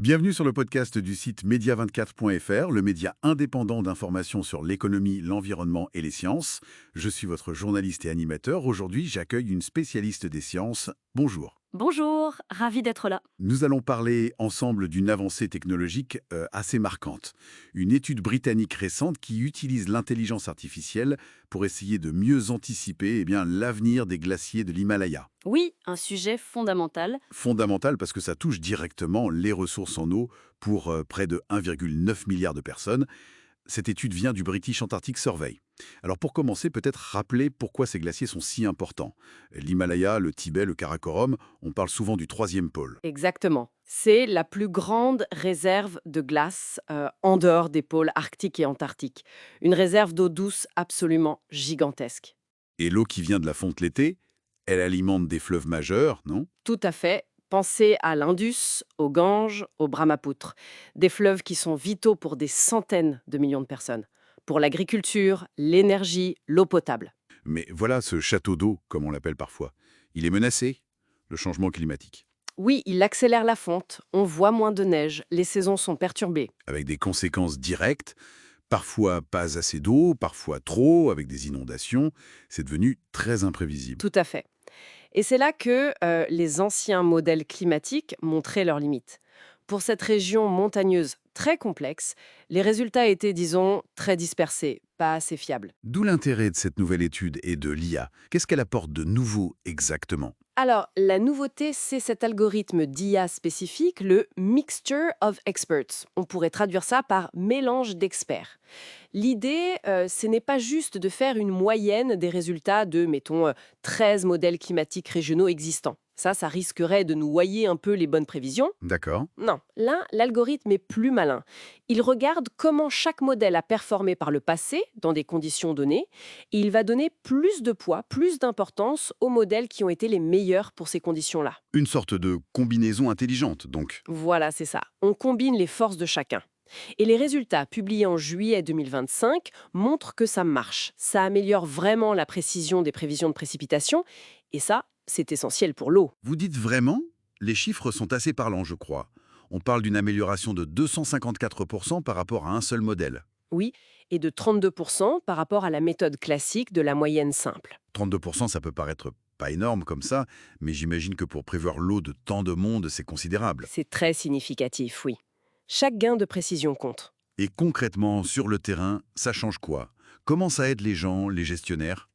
Bienvenue sur le podcast du site media24.fr, le média indépendant d'information sur l'économie, l'environnement et les sciences. Je suis votre journaliste et animateur. Aujourd'hui, j'accueille une spécialiste des sciences. Bonjour. Bonjour, ravi d'être là. Nous allons parler ensemble d'une avancée technologique assez marquante. Une étude britannique récente qui utilise l'intelligence artificielle pour essayer de mieux anticiper l'avenir des glaciers de l'Himalaya. Oui, un sujet fondamental. Fondamental parce que ça touche directement les ressources en eau pour près de 1,9 milliard de personnes. Cette étude vient du British Antarctic Survey. Alors pour commencer, peut-être rappeler pourquoi ces glaciers sont si importants. L'Himalaya, le Tibet, le Karakorum, on parle souvent du troisième pôle. Exactement. C'est la plus grande réserve de glace en dehors des pôles arctiques et antarctiques. Une réserve d'eau douce absolument gigantesque. Et l'eau qui vient de la fonte l'été, elle alimente des fleuves majeurs, non? Tout à fait. Pensez à l'Indus, au Gange, au Brahmapoutre. Des fleuves qui sont vitaux pour des centaines de millions de personnes. Pour l'agriculture, l'énergie, l'eau potable. Mais voilà ce château d'eau, comme on l'appelle parfois. Il est menacé, le changement climatique, Oui, il accélère la fonte. On voit moins de neige. Les saisons sont perturbées. avec des conséquences directes. Parfois pas assez d'eau, parfois trop, avec des inondations. C'est devenu très imprévisible. Tout à fait. Et c'est là que les anciens modèles climatiques montraient leurs limites. Pour cette région montagneuse très complexe, les résultats étaient, disons, très dispersés, pas assez fiables. D'où l'intérêt de cette nouvelle étude et de l'IA. Qu'est-ce qu'elle apporte de nouveau exactement? Alors, la nouveauté, c'est cet algorithme d'IA spécifique, le Mixture of Experts. On pourrait traduire ça par mélange d'experts. L'idée, ce n'est pas juste de faire une moyenne des résultats de, mettons, 13 modèles climatiques régionaux existants. Ça risquerait de nous noyer un peu les bonnes prévisions. D'accord. Non, là, l'algorithme est plus malin. Il regarde comment chaque modèle a performé par le passé, dans des conditions données, et il va donner plus de poids, plus d'importance aux modèles qui ont été les meilleurs pour ces conditions-là. Une sorte de combinaison intelligente, donc. Voilà, c'est ça. On combine les forces de chacun. Et les résultats publiés en juillet 2025 montrent que ça marche. Ça améliore vraiment la précision des prévisions de précipitation, et ça, c'est essentiel pour l'eau. Vous dites vraiment? Les chiffres sont assez parlants, je crois. On parle d'une amélioration de 254% par rapport à un seul modèle. Oui, et de 32% par rapport à la méthode classique de la moyenne simple. 32%, ça peut paraître pas énorme comme ça, mais j'imagine que pour prévoir l'eau de tant de monde, c'est considérable. C'est très significatif, oui. Chaque gain de précision compte. Et concrètement, sur le terrain, ça change quoi? Comment ça aide les gens, les gestionnaires?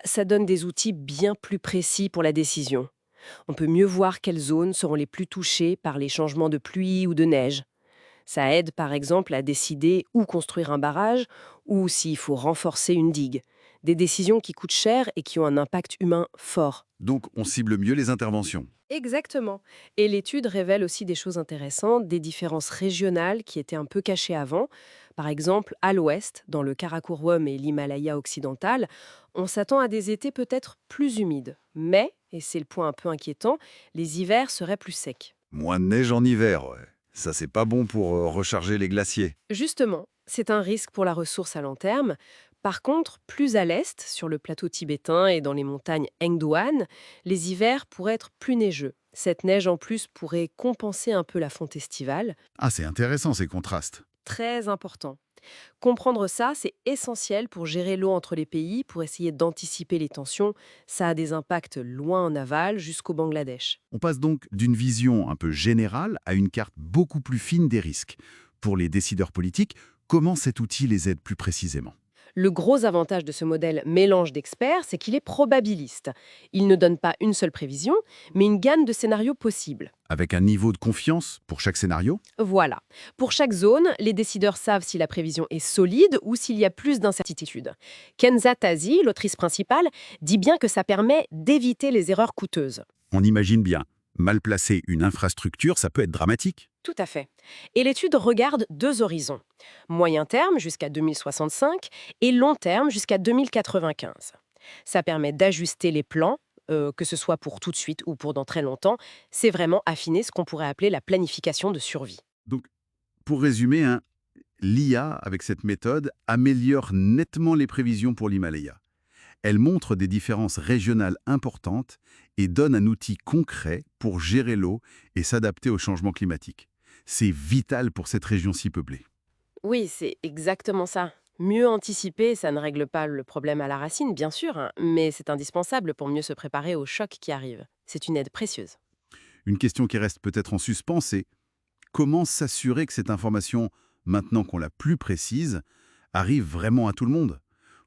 Ça donne des outils bien plus précis pour la décision. On peut mieux voir quelles zones seront les plus touchées par les changements de pluie ou de neige. Ça aide par exemple à décider où construire un barrage ou s'il faut renforcer une digue. Des décisions qui coûtent cher et qui ont un impact humain fort. Donc, on cible mieux les interventions. Exactement. Et l'étude révèle aussi des choses intéressantes, des différences régionales qui étaient un peu cachées avant. Par exemple, à l'ouest, dans le Karakorum et l'Himalaya occidental, on s'attend à des étés peut-être plus humides. Mais, et c'est le point un peu inquiétant, les hivers seraient plus secs. Moins de neige en hiver, ouais. Ça, c'est pas bon pour recharger les glaciers. Justement, c'est un risque pour la ressource à long terme. Par contre, plus à l'est, sur le plateau tibétain et dans les montagnes Engduan, les hivers pourraient être plus neigeux. Cette neige en plus pourrait compenser un peu la fonte estivale. Ah, c'est intéressant ces contrastes. Très important. Comprendre ça, c'est essentiel pour gérer l'eau entre les pays, pour essayer d'anticiper les tensions. Ça a des impacts loin en aval jusqu'au Bangladesh. On passe donc d'une vision un peu générale à une carte beaucoup plus fine des risques. Pour les décideurs politiques, comment cet outil les aide plus précisément? Le gros avantage de ce modèle mélange d'experts, c'est qu'il est probabiliste. Il ne donne pas une seule prévision, mais une gamme de scénarios possibles. Avec un niveau de confiance pour chaque scénario? Voilà. Pour chaque zone, les décideurs savent si la prévision est solide ou s'il y a plus d'incertitudes. Kenza Tazi, l'autrice principale, dit bien que ça permet d'éviter les erreurs coûteuses. On imagine bien. Mal placer une infrastructure, ça peut être dramatique. Tout à fait. Et l'étude regarde deux horizons. Moyen terme jusqu'à 2065 et long terme jusqu'à 2095. Ça permet d'ajuster les plans, que ce soit pour tout de suite ou pour dans très longtemps. C'est vraiment affiner ce qu'on pourrait appeler la planification de survie. Donc, pour résumer, l'IA, avec cette méthode, améliore nettement les prévisions pour l'Himalaya. Elle montre des différences régionales importantes et donne un outil concret pour gérer l'eau et s'adapter au changement climatique. C'est vital pour cette région si peuplée. Oui, c'est exactement ça. Mieux anticiper, ça ne règle pas le problème à la racine, bien sûr, hein, mais c'est indispensable pour mieux se préparer aux chocs qui arrivent. C'est une aide précieuse. Une question qui reste peut-être en suspens, c'est comment s'assurer que cette information, maintenant qu'on l'a plus précise, arrive vraiment à tout le monde?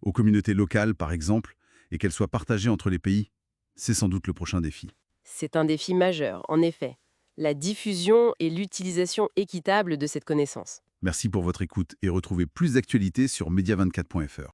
Aux communautés locales, par exemple, et qu'elle soit partagée entre les pays? C'est sans doute le prochain défi. C'est un défi majeur, en effet. La diffusion et l'utilisation équitable de cette connaissance. Merci pour votre écoute et retrouvez plus d'actualités sur media24.fr.